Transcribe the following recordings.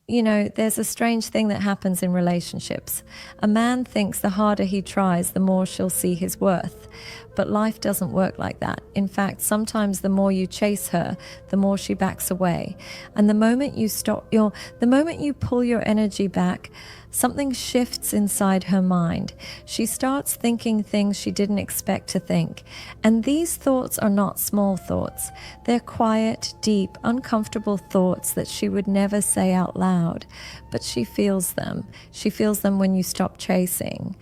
You know, there's a strange thing that happens in relationships. A man thinks the harder he tries, the more she'll see his worth. But life doesn't work like that. In fact, sometimes the more you chase her, the more she backs away. And the moment you pull your energy back, something shifts inside her mind. She starts thinking things she didn't expect to think. And these thoughts are not small thoughts. They're quiet, deep, uncomfortable thoughts that she would never say out loud. But she feels them. She feels them when you stop chasing.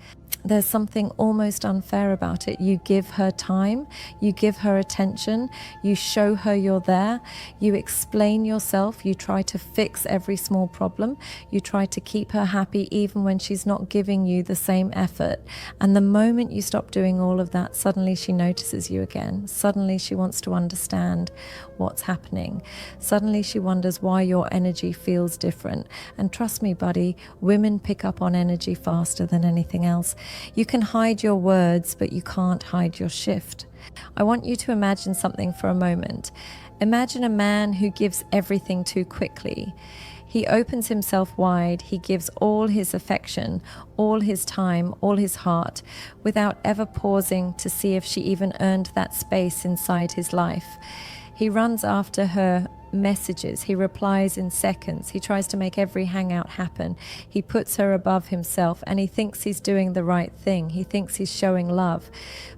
There's something almost unfair about it. You give her time, you give her attention, you show her you're there, you explain yourself, you try to fix every small problem, you try to keep her happy even when she's not giving you the same effort. And the moment you stop doing all of that, suddenly she notices you again. Suddenly she wants to understand what's happening. Suddenly she wonders why your energy feels different. And trust me, buddy, women pick up on energy faster than anything else. You can hide your words, but you can't hide your shift. I want you to imagine something for a moment. Imagine a man who gives everything too quickly. He opens himself wide, he gives all his affection, all his time, all his heart, without ever pausing to see if she even earned that space inside his life. He runs after her messages, he replies in seconds, he tries to make every hangout happen, he puts her above himself, and he thinks he's doing the right thing, he thinks he's showing love.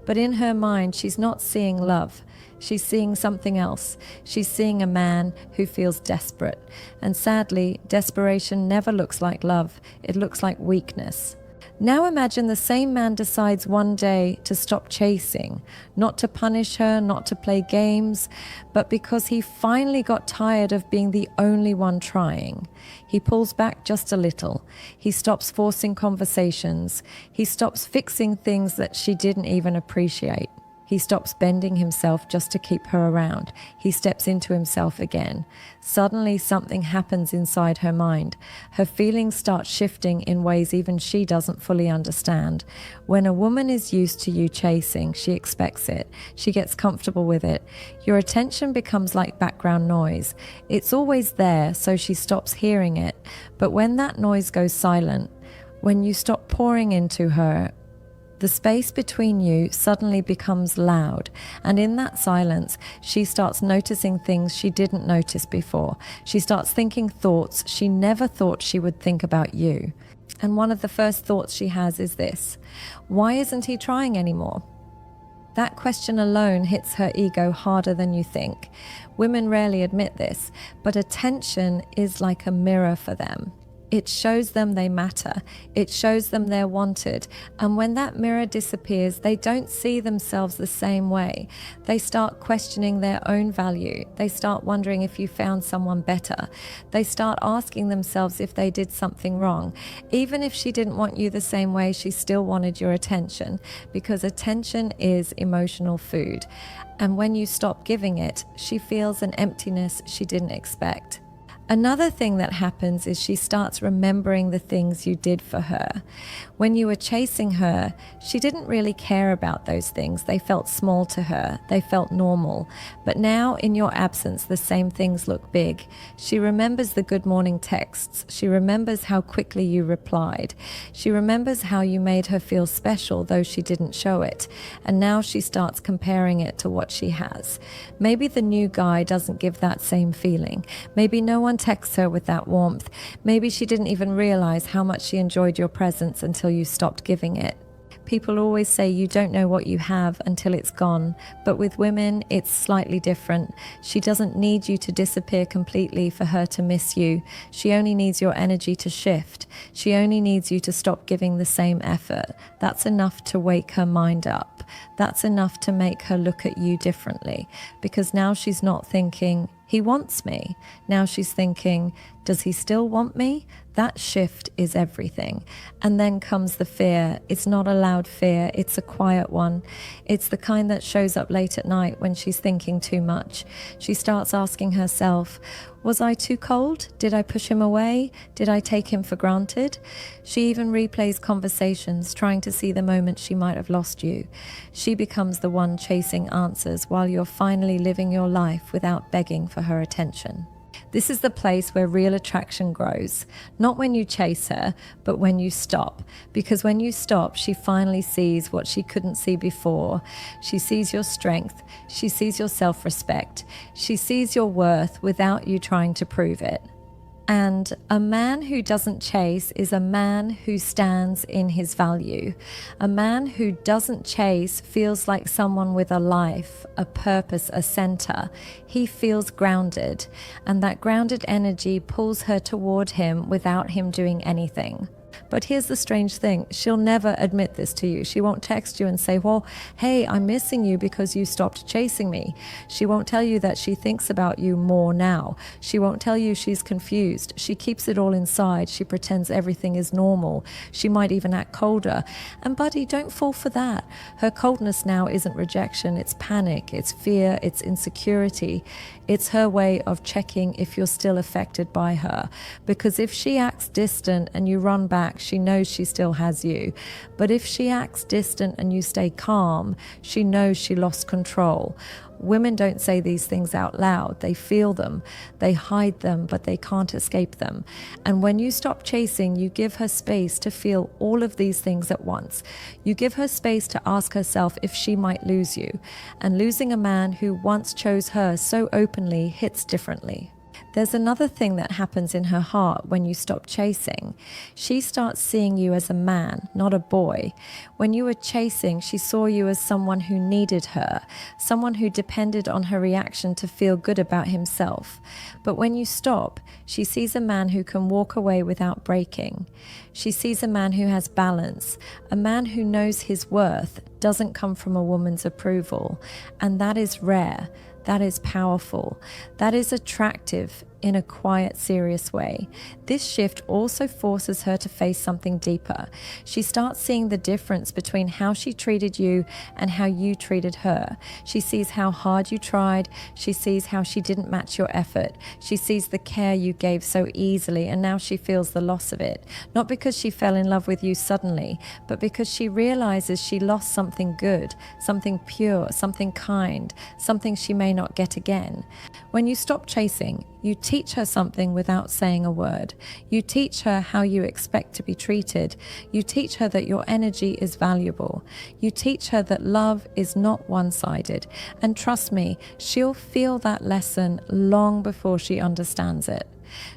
But in her mind, she's not seeing love, she's seeing something else. She's seeing a man who feels desperate. And sadly, desperation never looks like love, it looks like weakness. Now imagine the same man decides one day to stop chasing, not to punish her, not to play games, but because he finally got tired of being the only one trying. He pulls back just a little. He stops forcing conversations. He stops fixing things that she didn't even appreciate. He stops bending himself just to keep her around. He steps into himself again. Suddenly something happens inside her mind. Her feelings start shifting in ways even she doesn't fully understand. When a woman is used to you chasing, she expects it. She gets comfortable with it. Your attention becomes like background noise. It's always there, so she stops hearing it. But when that noise goes silent, when you stop pouring into her, the space between you suddenly becomes loud, and in that silence, she starts noticing things she didn't notice before. She starts thinking thoughts she never thought she would think about you. And one of the first thoughts she has is this: why isn't he trying anymore? That question alone hits her ego harder than you think. Women rarely admit this, but attention is like a mirror for them. It shows them they matter. It shows them they're wanted. And when that mirror disappears, they don't see themselves the same way. They start questioning their own value. They start wondering if you found someone better. They start asking themselves if they did something wrong. Even if she didn't want you the same way, she still wanted your attention, because attention is emotional food. And when you stop giving it, she feels an emptiness she didn't expect. Another thing that happens is she starts remembering the things you did for her. When you were chasing her, she didn't really care about those things. They felt small to her. They felt normal. But now, in your absence, the same things look big. She remembers the good morning texts. She remembers how quickly you replied. She remembers how you made her feel special, though she didn't show it. And now she starts comparing it to what she has. Maybe the new guy doesn't give that same feeling. Maybe no one texts her with that warmth. Maybe she didn't even realize how much she enjoyed your presence until you stopped giving it. People always say you don't know what you have until it's gone, but with women, it's slightly different. She doesn't need you to disappear completely for her to miss you. She only needs your energy to shift. She only needs you to stop giving the same effort. That's enough to wake her mind up. That's enough to make her look at you differently, because now she's not thinking, he wants me. Now she's thinking, does he still want me? That shift is everything. And then comes the fear. It's not a loud fear, it's a quiet one. It's the kind that shows up late at night when she's thinking too much. She starts asking herself, was I too cold? Did I push him away? Did I take him for granted? She even replays conversations, trying to see the moment she might have lost you. She becomes the one chasing answers while you're finally living your life without begging for her attention. This is the place where real attraction grows, not when you chase her, but when you stop. Because when you stop, she finally sees what she couldn't see before. She sees your strength, she sees your self-respect, she sees your worth without you trying to prove it. And a man who doesn't chase is a man who stands in his value. A man who doesn't chase feels like someone with a life, a purpose, a center. He feels grounded, and that grounded energy pulls her toward him without him doing anything. But here's the strange thing. She'll never admit this to you. She won't text you and say, well, hey, I'm missing you because you stopped chasing me. She won't tell you that she thinks about you more now. She won't tell you she's confused. She keeps it all inside. She pretends everything is normal. She might even act colder. And buddy, don't fall for that. Her coldness now isn't rejection. It's panic. It's fear. It's insecurity. It's her way of checking if you're still affected by her. Because if she acts distant and you run back, she knows she still has you. But if she acts distant and you stay calm, she knows she lost control. Women don't say these things out loud. They feel them. They hide them, but they can't escape them. And when you stop chasing, you give her space to feel all of these things at once. You give her space to ask herself if she might lose you. And losing a man who once chose her so openly hits differently. There's another thing that happens in her heart when you stop chasing. She starts seeing you as a man, not a boy. When you were chasing, she saw you as someone who needed her, someone who depended on her reaction to feel good about himself. But when you stop, she sees a man who can walk away without breaking. She sees a man who has balance, a man who knows his worth doesn't come from a woman's approval, and that is rare. That is powerful. That is attractive in a quiet, serious way. This shift also forces her to face something deeper. She starts seeing the difference between how she treated you and how you treated her. She sees how hard you tried. She sees how she didn't match your effort. She sees the care you gave so easily, and now she feels the loss of it. Not because she fell in love with you suddenly, but because she realizes she lost something good, something pure, something kind, something she may not get again. When you stop chasing, you teach her something without saying a word. You teach her how you expect to be treated. You teach her that your energy is valuable. You teach her that love is not one-sided. And trust me, she'll feel that lesson long before she understands it.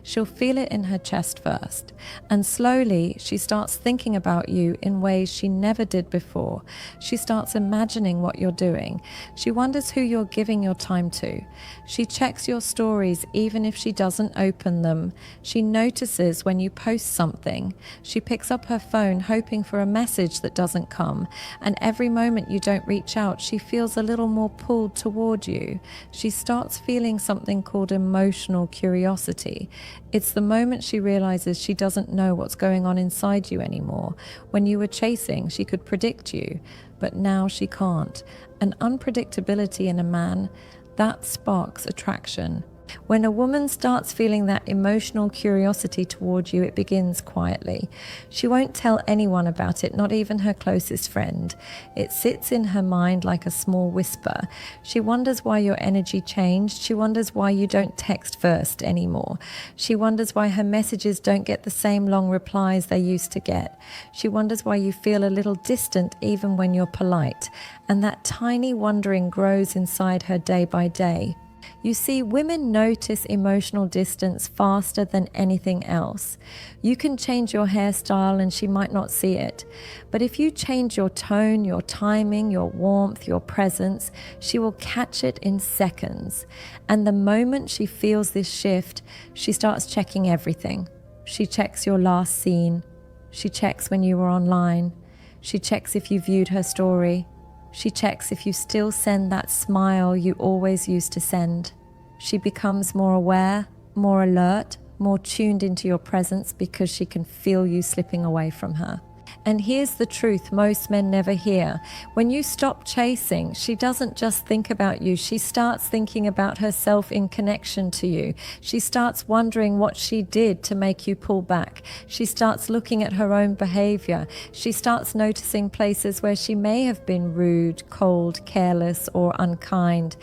She'll feel it in her chest first, and slowly she starts thinking about you in ways she never did before. She starts imagining what you're doing. She wonders who you're giving your time to. She checks your stories even if she doesn't open them. She notices when you post something. She picks up her phone hoping for a message that doesn't come, and every moment you don't reach out, she feels a little more pulled toward you. She starts feeling something called emotional curiosity. It's the moment she realizes she doesn't know what's going on inside you anymore. When you were chasing, she could predict you, but now she can't. An unpredictability in a man, that sparks attraction. When a woman starts feeling that emotional curiosity toward you, it begins quietly. She won't tell anyone about it, not even her closest friend. It sits in her mind like a small whisper. She wonders why your energy changed. She wonders why you don't text first anymore. She wonders why her messages don't get the same long replies they used to get. She wonders why you feel a little distant even when you're polite. And that tiny wondering grows inside her day by day. You see, women notice emotional distance faster than anything else. You can change your hairstyle and she might not see it. But if you change your tone, your timing, your warmth, your presence, she will catch it in seconds. And the moment she feels this shift, she starts checking everything. She checks your last scene. She checks when you were online. She checks if you viewed her story. She checks if you still send that smile you always used to send. She becomes more aware, more alert, more tuned into your presence because she can feel you slipping away from her. And here's the truth most men never hear. When you stop chasing, she doesn't just think about you. She starts thinking about herself in connection to you. She starts wondering what she did to make you pull back. She starts looking at her own behavior. She starts noticing places where she may have been rude, cold, careless, or unkind.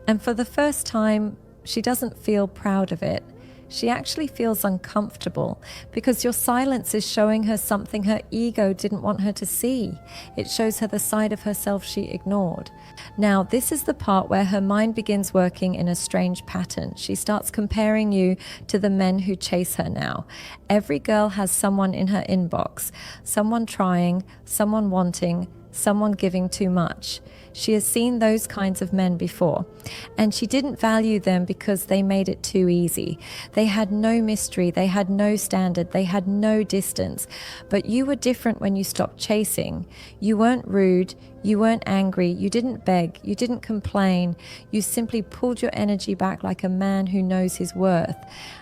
And for the first time, She doesn't feel proud of it. She actually feels uncomfortable because your silence is showing her something her ego didn't want her to see. It shows her the side of herself she ignored. Now, this is the part where her mind begins working in a strange pattern. She starts comparing you to the men who chase her now. Every girl has someone in her inbox, someone trying, someone wanting, someone giving too much. She has seen those kinds of men before, and she didn't value them because they made it too easy. They had no mystery, they had no standard, they had no distance. But you were different when you stopped chasing. You weren't rude, you weren't angry, you didn't beg, you didn't complain. You simply pulled your energy back like a man who knows his worth.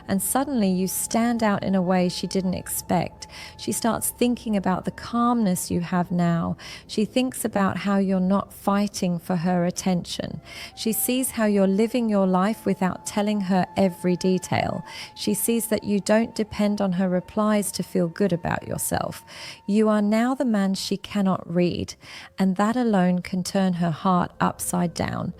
And suddenly you stand out in a way she didn't expect. She starts thinking about the calmness you have now. She thinks about how you're not fighting for her attention. She sees how you're living your life without telling her every detail. She sees that you don't depend on her replies to feel good about yourself. You are now the man she cannot read, and that alone can turn her heart upside down.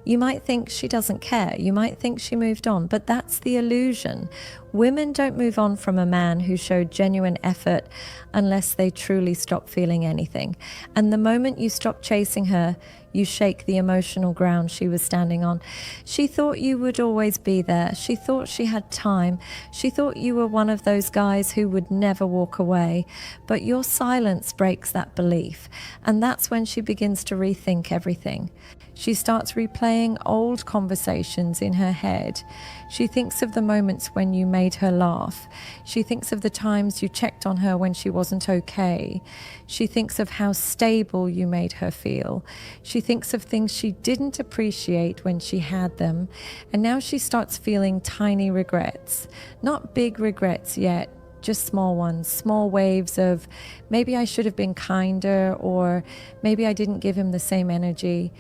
You might think she doesn't care. You might think she moved on, but that's the illusion. Women don't move on from a man who showed genuine effort unless they truly stop feeling anything. And the moment you stop chasing her, you shake the emotional ground she was standing on. She thought you would always be there. She thought she had time. She thought you were one of those guys who would never walk away. But your silence breaks that belief. And that's when she begins to rethink everything. She starts replaying old conversations in her head. She thinks of the moments when you made her laugh. She thinks of the times you checked on her when she wasn't okay. She thinks of how stable you made her feel. She thinks of things she didn't appreciate when she had them. And now she starts feeling tiny regrets. Not big regrets yet, just small ones, small waves of maybe I should have been kinder, or maybe I didn't give him the same energy.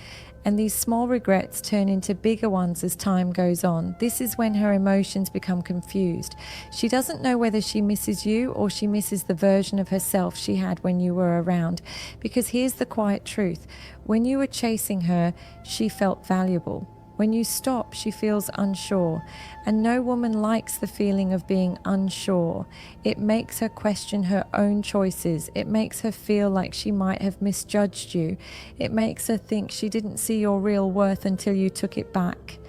And these small regrets turn into bigger ones as time goes on. This is when her emotions become confused. She doesn't know whether she misses you or she misses the version of herself she had when you were around. Because here's the quiet truth. When you were chasing her, she felt valuable. When you stop, she feels unsure. And no woman likes the feeling of being unsure. It makes her question her own choices. It makes her feel like she might have misjudged you. It makes her think she didn't see your real worth until you took it back.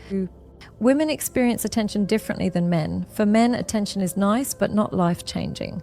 Women experience attention differently than men. For men, attention is nice, but not life-changing.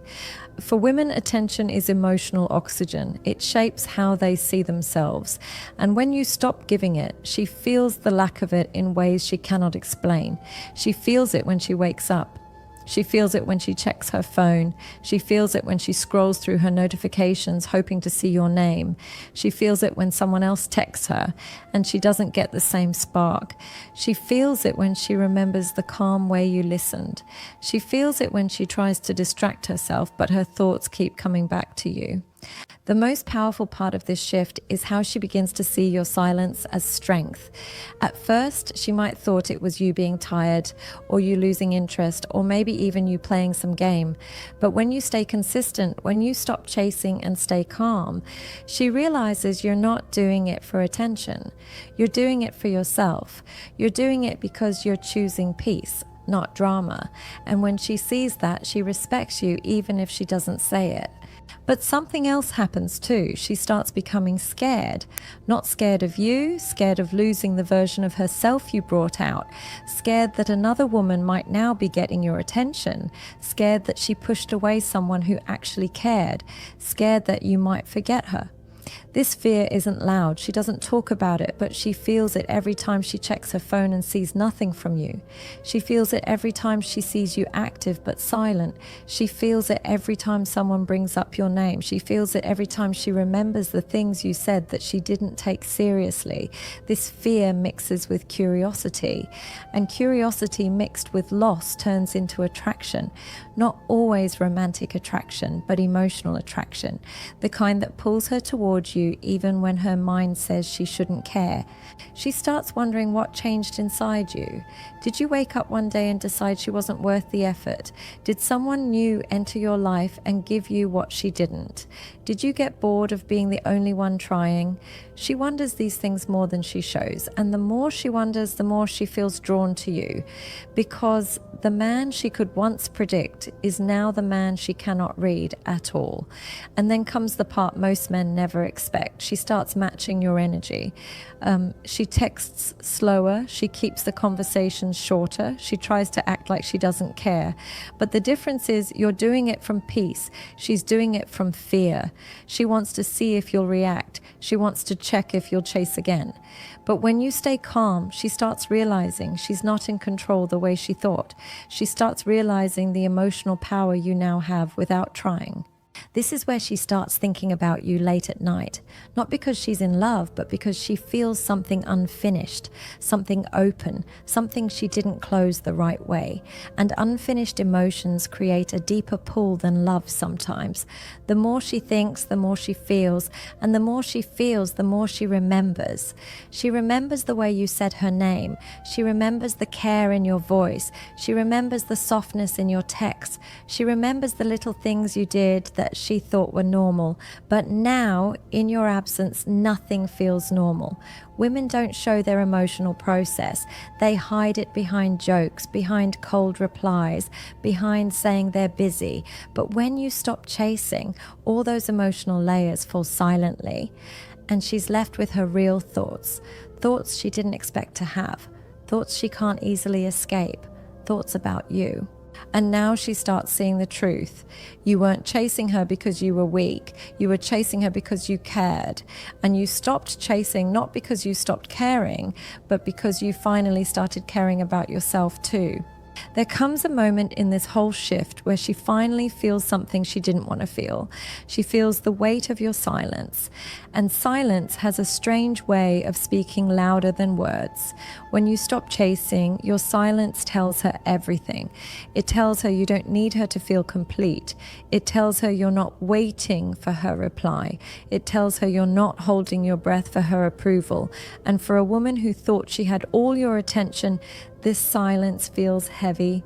For women, attention is emotional oxygen. It shapes how they see themselves. And when you stop giving it, she feels the lack of it in ways she cannot explain. She feels it when she wakes up. She feels it when she checks her phone. She feels it when she scrolls through her notifications hoping to see your name. She feels it when someone else texts her and she doesn't get the same spark. She feels it when she remembers the calm way you listened. She feels it when she tries to distract herself, but her thoughts keep coming back to you. The most powerful part of this shift is how she begins to see your silence as strength. At first, she might thought it was you being tired, or you losing interest, or maybe even you playing some game. But when you stay consistent, when you stop chasing and stay calm, she realizes you're not doing it for attention. You're doing it for yourself. You're doing it because you're choosing peace, not drama. And when she sees that, she respects you even if she doesn't say it. But something else happens too. She starts becoming scared. Not scared of you, scared of losing the version of herself you brought out, scared that another woman might now be getting your attention, scared that she pushed away someone who actually cared, scared that you might forget her. This fear isn't loud. She doesn't talk about it, but she feels it every time she checks her phone and sees nothing from you. She feels it every time she sees you active but silent. She feels it every time someone brings up your name. She feels it every time she remembers the things you said that she didn't take seriously. This fear mixes with curiosity, and curiosity mixed with loss turns into attraction. Not always romantic attraction, but emotional attraction, the kind that pulls her towards you you even when her mind says she shouldn't care. She starts wondering what changed inside you. Did you wake up one day and decide she wasn't worth the effort? Did someone new enter your life and give you what she didn't? Did you get bored of being the only one trying? She wonders these things more than she shows, and the more she wonders, the more she feels drawn to you, because the man she could once predict is now the man she cannot read at all. And then comes the part most men never expect. She starts matching your energy. She texts slower, she keeps the conversations shorter, she tries to act like she doesn't care. But the difference is you're doing it from peace, she's doing it from fear. She wants to see if you'll react, she wants to check if you'll chase again. But when you stay calm, she starts realizing she's not in control the way she thought. She starts realizing the emotional power you now have without trying. This is where she starts thinking about you late at night, not because she's in love, but because she feels something unfinished, something open, something she didn't close the right way. And unfinished emotions create a deeper pull than love sometimes. The more she thinks, the more she feels, and the more she feels, the more she remembers. She remembers the way you said her name. She remembers the care in your voice. She remembers the softness in your texts. She remembers the little things you did that she thought were normal, but now, in your absence, nothing feels normal. Women don't show their emotional process. They hide it behind jokes, behind cold replies, behind saying they're busy. But when you stop chasing, all those emotional layers fall silently, and she's left with her real thoughts, thoughts she didn't expect to have, thoughts she can't easily escape, thoughts about you. And now she starts seeing the truth. You weren't chasing her because you were weak. You were chasing her because you cared. And you stopped chasing not because you stopped caring, but because you finally started caring about yourself too. There comes a moment in this whole shift where she finally feels something she didn't want to feel. She feels the weight of your silence. And silence has a strange way of speaking louder than words. When you stop chasing, your silence tells her everything. It tells her you don't need her to feel complete. It tells her you're not waiting for her reply. It tells her you're not holding your breath for her approval. And for a woman who thought she had all your attention, this silence feels heavy.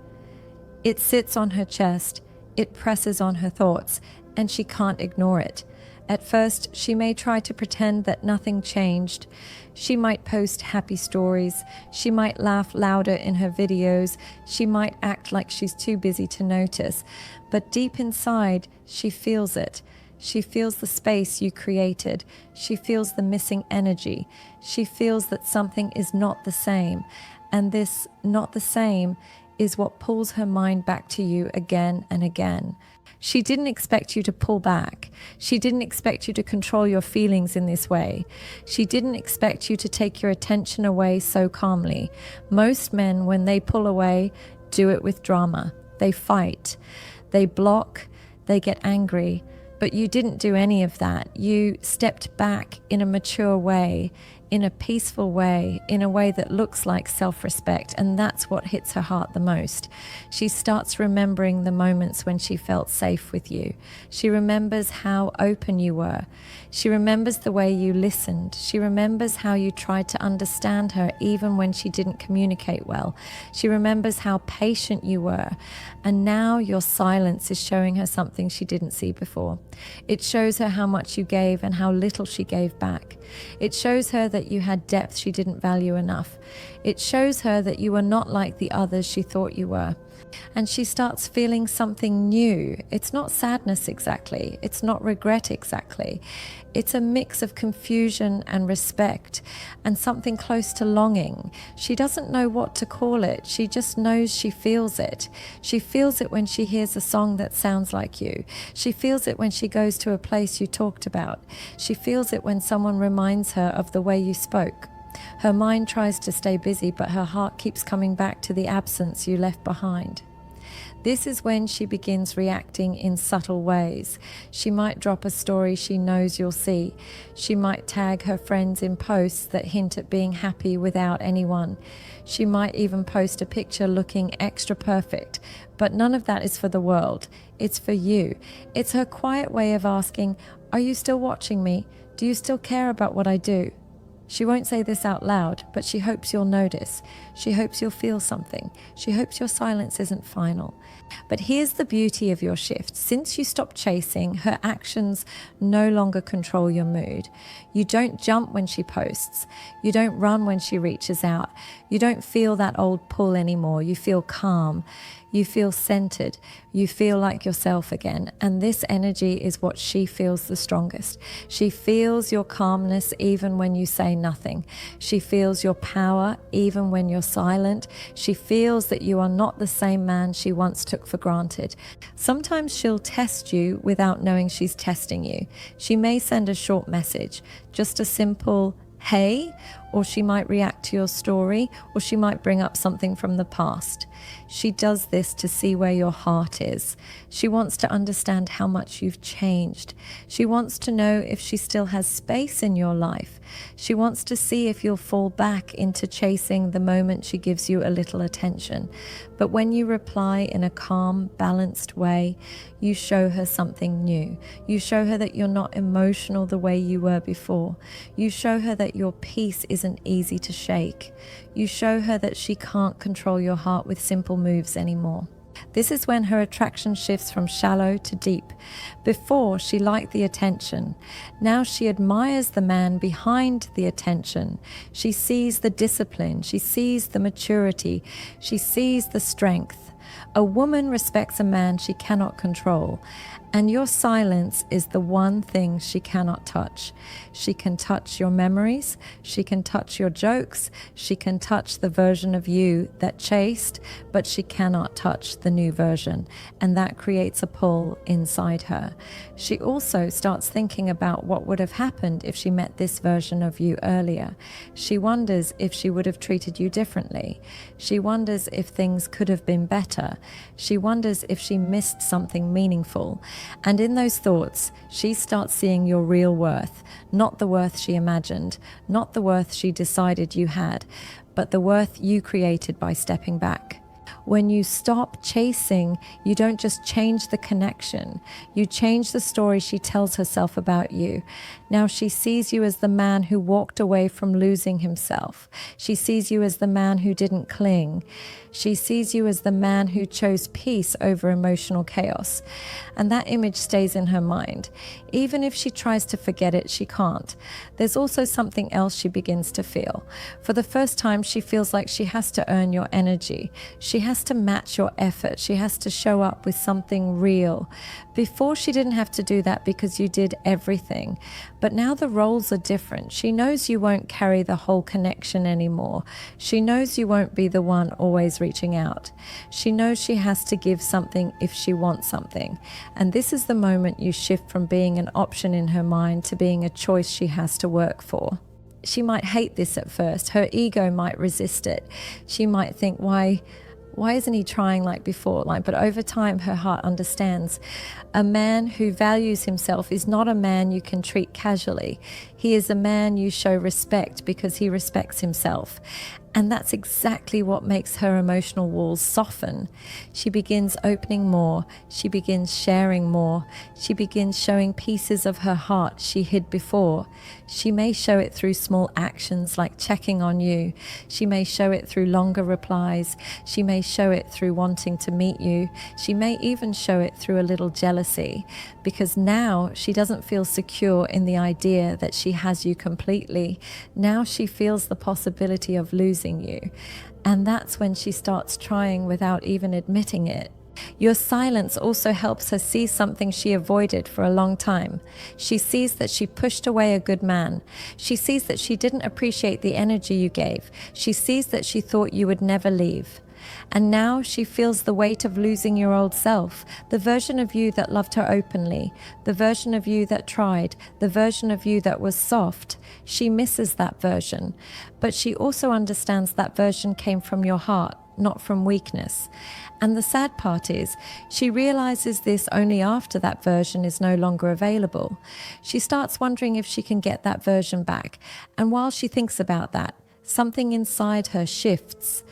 It sits on her chest, it presses on her thoughts, and she can't ignore it. At first, she may try to pretend that nothing changed. She might post happy stories. She might laugh louder in her videos. She might act like she's too busy to notice. But deep inside, she feels it. She feels the space you created. She feels the missing energy. She feels that something is not the same. And this not the same is what pulls her mind back to you again and again. She didn't expect you to pull back. She didn't expect you to control your feelings in this way. She didn't expect you to take your attention away so calmly. Most men, when they pull away, do it with drama. They fight. They block. They get angry. But you didn't do any of that. You stepped back in a mature way, in a peaceful way, in a way that looks like self-respect, and that's what hits her heart the most. She starts remembering the moments when she felt safe with you. She remembers how open you were. She remembers the way you listened. She remembers how you tried to understand her even when she didn't communicate well. She remembers how patient you were. And now your silence is showing her something she didn't see before. It shows her how much you gave and how little she gave back. It shows her that you had depth she didn't value enough. It shows her that you were not like the others she thought you were. And she starts feeling something new. It's not sadness exactly. It's not regret exactly. It's a mix of confusion and respect and something close to longing. She doesn't know what to call it. She just knows she feels it. She feels it when she hears a song that sounds like you. She feels it when she goes to a place you talked about. She feels it when someone reminds her of the way you spoke. Her mind tries to stay busy, but her heart keeps coming back to the absence you left behind. This is when she begins reacting in subtle ways. She might drop a story she knows you'll see. She might tag her friends in posts that hint at being happy without anyone. She might even post a picture looking extra perfect. But none of that is for the world. It's for you. It's her quiet way of asking, "Are you still watching me? Do you still care about what I do?" She won't say this out loud, but she hopes you'll notice. She hopes you'll feel something. She hopes your silence isn't final. But here's the beauty of your shift. Since you stop chasing, her actions no longer control your mood. You don't jump when she posts. You don't run when she reaches out. You don't feel that old pull anymore. You feel calm. You feel centered. You feel like yourself again. And this energy is what she feels the strongest. She feels your calmness even when you say nothing. She feels your power even when you're silent. She feels that you are not the same man she once took for granted. Sometimes she'll test you without knowing she's testing you. She may send a short message, just a simple "hey," or she might react to your story, or she might bring up something from the past. She does this to see where your heart is. She wants to understand how much you've changed. She wants to know if she still has space in your life. She wants to see if you'll fall back into chasing the moment she gives you a little attention. But when you reply in a calm, balanced way, you show her something new. You show her that you're not emotional the way you were before. You show her that your peace isn't easy to shake. You show her that she can't control your heart with simple moves anymore. This is when her attraction shifts from shallow to deep. Before, she liked the attention. Now she admires the man behind the attention. She sees the discipline. She sees the maturity. She sees the strength. A woman respects a man she cannot control. And your silence is the one thing she cannot touch. She can touch your memories. She can touch your jokes. She can touch the version of you that chased, but she cannot touch the new version. And that creates a pull inside her. She also starts thinking about what would have happened if she met this version of you earlier. She wonders if she would have treated you differently. She wonders if things could have been better. She wonders if she missed something meaningful. And in those thoughts, she starts seeing your real worth, not the worth she imagined, not the worth she decided you had, but the worth you created by stepping back. When you stop chasing, you don't just change the connection. You change the story she tells herself about you. Now she sees you as the man who walked away from losing himself. She sees you as the man who didn't cling. She sees you as the man who chose peace over emotional chaos. And that image stays in her mind. Even if she tries to forget it, she can't. There's also something else she begins to feel. For the first time, she feels like she has to earn your energy. She has to match your effort. She has to show up with something real. Before, she didn't have to do that because you did everything. But now the roles are different. She knows you won't carry the whole connection anymore. She knows you won't be the one always reaching out. She knows she has to give something if she wants something. And this is the moment you shift from being an option in her mind to being a choice she has to work for. She might hate this at first. Her ego might resist it. She might think, why isn't he trying like before? But over time, her heart understands. A man who values himself is not a man you can treat casually. He is a man you show respect because he respects himself. And that's exactly what makes her emotional walls soften. She begins opening more. She begins sharing more. She begins showing pieces of her heart she hid before. She may show it through small actions like checking on you. She may show it through longer replies. She may show it through wanting to meet you. She may even show it through a little jealousy, because now she doesn't feel secure in the idea that she has you completely. Now she feels the possibility of losing you. And that's when she starts trying without even admitting it. Your silence also helps her see something she avoided for a long time. She sees that she pushed away a good man. She sees that she didn't appreciate the energy you gave. She sees that she thought you would never leave. And now she feels the weight of losing your old self, the version of you that loved her openly, the version of you that tried, the version of you that was soft. She misses that version, but she also understands that version came from your heart, not from weakness. And the sad part is, she realizes this only after that version is no longer available. She starts wondering if she can get that version back. And while she thinks about that, something inside her shifts.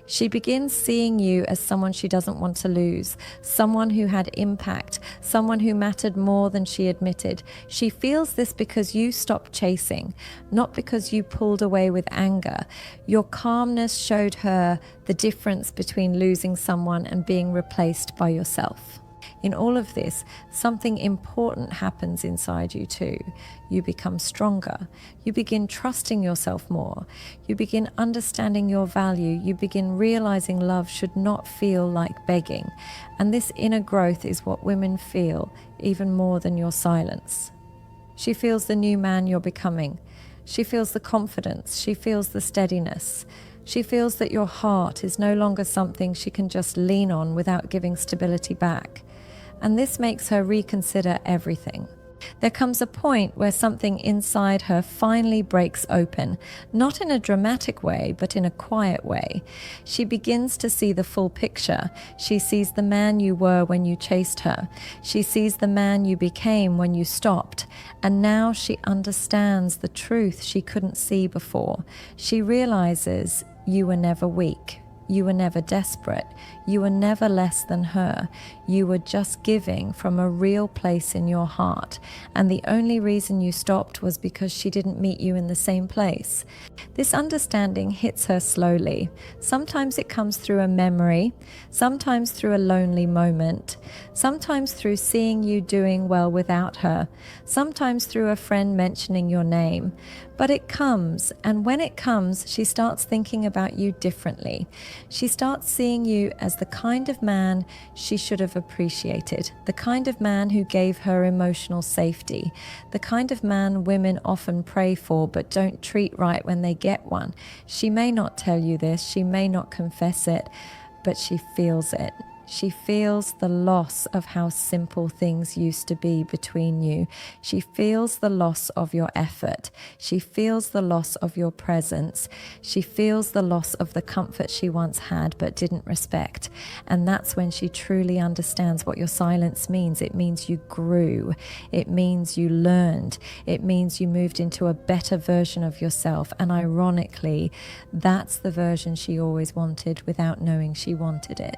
She begins seeing you as someone she doesn't want to lose, someone who had impact, someone who mattered more than she admitted. She feels this because you stopped chasing, not because you pulled away with anger. Your calmness showed her the difference between losing someone and being replaced by yourself. In all of this, something important happens inside you too. You become stronger. You begin trusting yourself more. You begin understanding your value. You begin realizing love should not feel like begging. And this inner growth is what women feel, even more than your silence. She feels the new man you're becoming. She feels the confidence. She feels the steadiness. She feels that your heart is no longer something she can just lean on without giving stability back. And this makes her reconsider everything. There comes a point where something inside her finally breaks open, not in a dramatic way, but in a quiet way. She begins to see the full picture. She sees the man you were when you chased her. She sees the man you became when you stopped. And now she understands the truth she couldn't see before. She realizes you were never weak. You were never desperate. You were never less than her. You were just giving from a real place in your heart. And the only reason you stopped was because she didn't meet you in the same place. This understanding hits her slowly. Sometimes it comes through a memory, sometimes through a lonely moment, sometimes through seeing you doing well without her, sometimes through a friend mentioning your name. But it comes, and when it comes, she starts thinking about you differently. She starts seeing you as the kind of man she should have appreciated, the kind of man who gave her emotional safety, the kind of man women often pray for but don't treat right when they get one. She may not tell you this, she may not confess it, but she feels it. She feels the loss of how simple things used to be between you. She feels the loss of your effort. She feels the loss of your presence. She feels the loss of the comfort she once had but didn't respect. And that's when she truly understands what your silence means. It means you grew. It means you learned. It means you moved into a better version of yourself. And ironically, that's the version she always wanted without knowing she wanted it.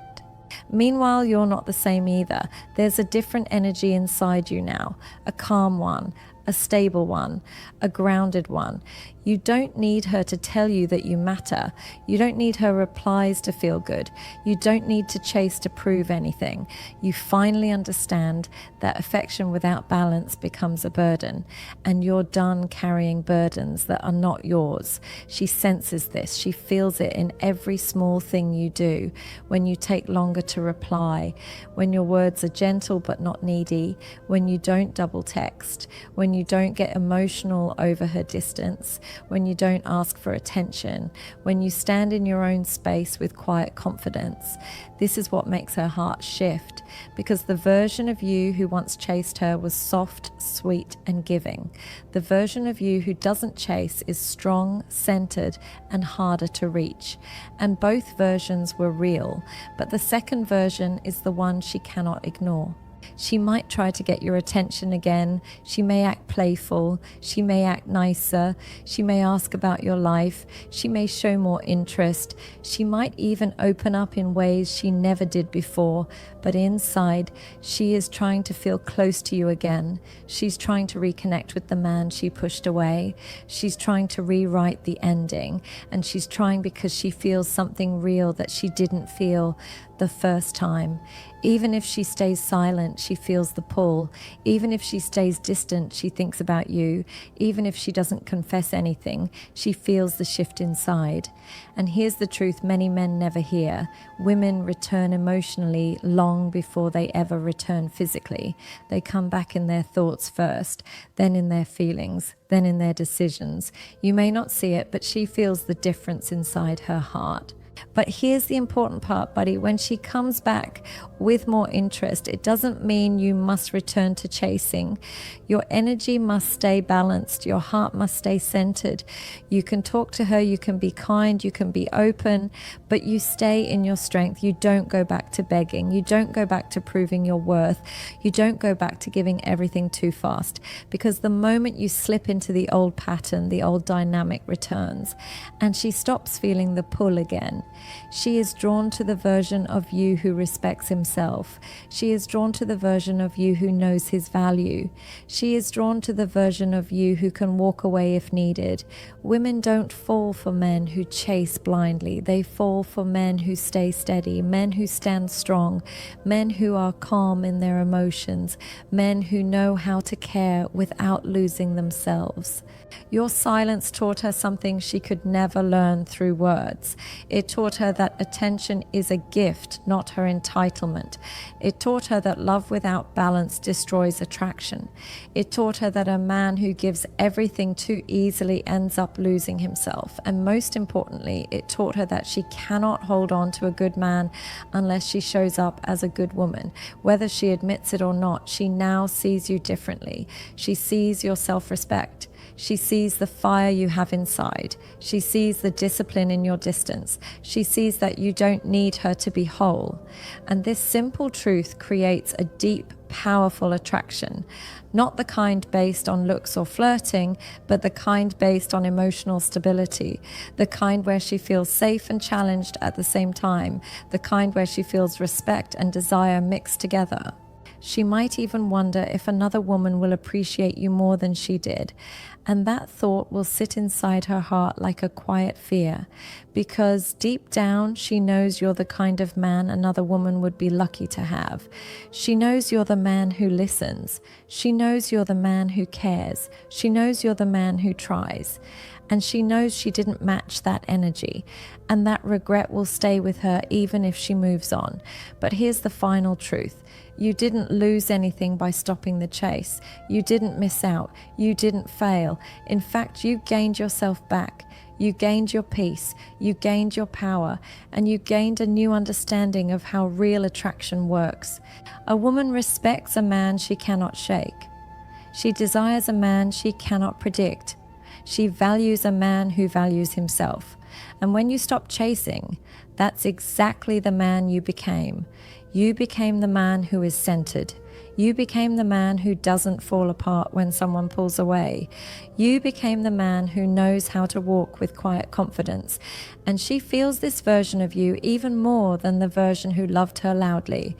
Meanwhile, you're not the same either. There's a different energy inside you now, a calm one, a stable one, a grounded one. You don't need her to tell you that you matter. You don't need her replies to feel good. You don't need to chase to prove anything. You finally understand that affection without balance becomes a burden, and you're done carrying burdens that are not yours. She senses this. She feels it in every small thing you do, when you take longer to reply, when your words are gentle but not needy, when you don't double text, when you don't get emotional over her distance, when you don't ask for attention, when you stand in your own space with quiet confidence. This is what makes her heart shift, because the version of you who once chased her was soft, sweet, and giving. The version of you who doesn't chase is strong, centered, and harder to reach. And both versions were real, but the second version is the one she cannot ignore. She might try to get your attention again. She may act playful. She may act nicer. She may ask about your life. She may show more interest. She might even open up in ways she never did before. But inside, she is trying to feel close to you again. She's trying to reconnect with the man she pushed away. She's trying to rewrite the ending. And she's trying because she feels something real that she didn't feel the first time. Even if she stays silent, she feels the pull. Even if she stays distant, she thinks about you. Even if she doesn't confess anything, she feels the shift inside. And here's the truth many men never hear. Women return emotionally long before they ever return physically. They come back in their thoughts first, then in their feelings, then in their decisions. You may not see it, but she feels the difference inside her heart. But here's the important part, buddy. When she comes back with more interest, it doesn't mean you must return to chasing. Your energy must stay balanced. Your heart must stay centered. You can talk to her, you can be kind, you can be open, but you stay in your strength. You don't go back to begging. You don't go back to proving your worth. You don't go back to giving everything too fast, because the moment you slip into the old pattern, the old dynamic returns, and she stops feeling the pull again. She is drawn to the version of you who respects himself. She is drawn to the version of you who knows his value. She is drawn to the version of you who can walk away if needed. Women don't fall for men who chase blindly. They fall for men who stay steady, men who stand strong, men who are calm in their emotions, men who know how to care without losing themselves. Your silence taught her something she could never learn through words. It taught her that attention is a gift, not her entitlement. It taught her that love without balance destroys attraction. It taught her that a man who gives everything too easily ends up losing himself. And most importantly, it taught her that she cannot hold on to a good man unless she shows up as a good woman. Whether she admits it or not, she now sees you differently. She sees your self-respect. She sees the fire you have inside. She sees the discipline in your distance. She sees that you don't need her to be whole. And this simple truth creates a deep, powerful attraction. Not the kind based on looks or flirting, but the kind based on emotional stability. The kind where she feels safe and challenged at the same time. The kind where she feels respect and desire mixed together. She might even wonder if another woman will appreciate you more than she did. And that thought will sit inside her heart like a quiet fear, because deep down she knows you're the kind of man another woman would be lucky to have. She knows you're the man who listens. She knows you're the man who cares. She knows you're the man who tries. And she knows she didn't match that energy, and that regret will stay with her even if she moves on. But here's the final truth. You didn't lose anything by stopping the chase. You didn't miss out. You didn't fail. In fact, you gained yourself back. You gained your peace. You gained your power. And you gained a new understanding of how real attraction works. A woman respects a man she cannot shake. She desires a man she cannot predict. She values a man who values himself. And when you stop chasing, that's exactly the man you became. You became the man who is centered. You became the man who doesn't fall apart when someone pulls away. You became the man who knows how to walk with quiet confidence. And she feels this version of you even more than the version who loved her loudly.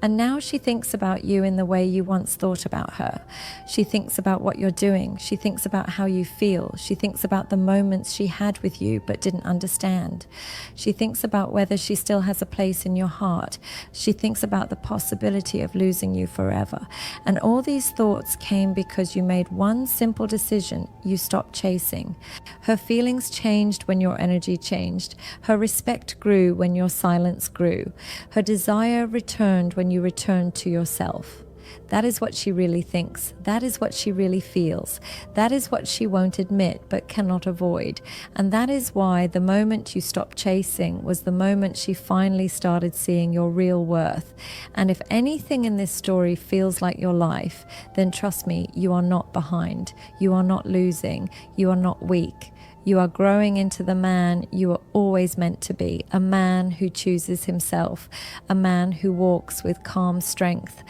And now she thinks about you in the way you once thought about her. She thinks about what you're doing. She thinks about how you feel. She thinks about the moments she had with you but didn't understand. She thinks about whether she still has a place in your heart. She thinks about the possibility of losing you forever. And all these thoughts came because you made one simple decision. You stopped chasing. Her feelings changed when your energy changed. Her respect grew when your silence grew. Her desire returned when you returned to yourself. That is what she really thinks. That is what she really feels. That is what she won't admit but cannot avoid. And that is why the moment you stopped chasing was the moment she finally started seeing your real worth. And if anything in this story feels like your life, then trust me, you are not behind. You are not losing. You are not weak. You are growing into the man you were always meant to be, a man who chooses himself, a man who walks with calm strength,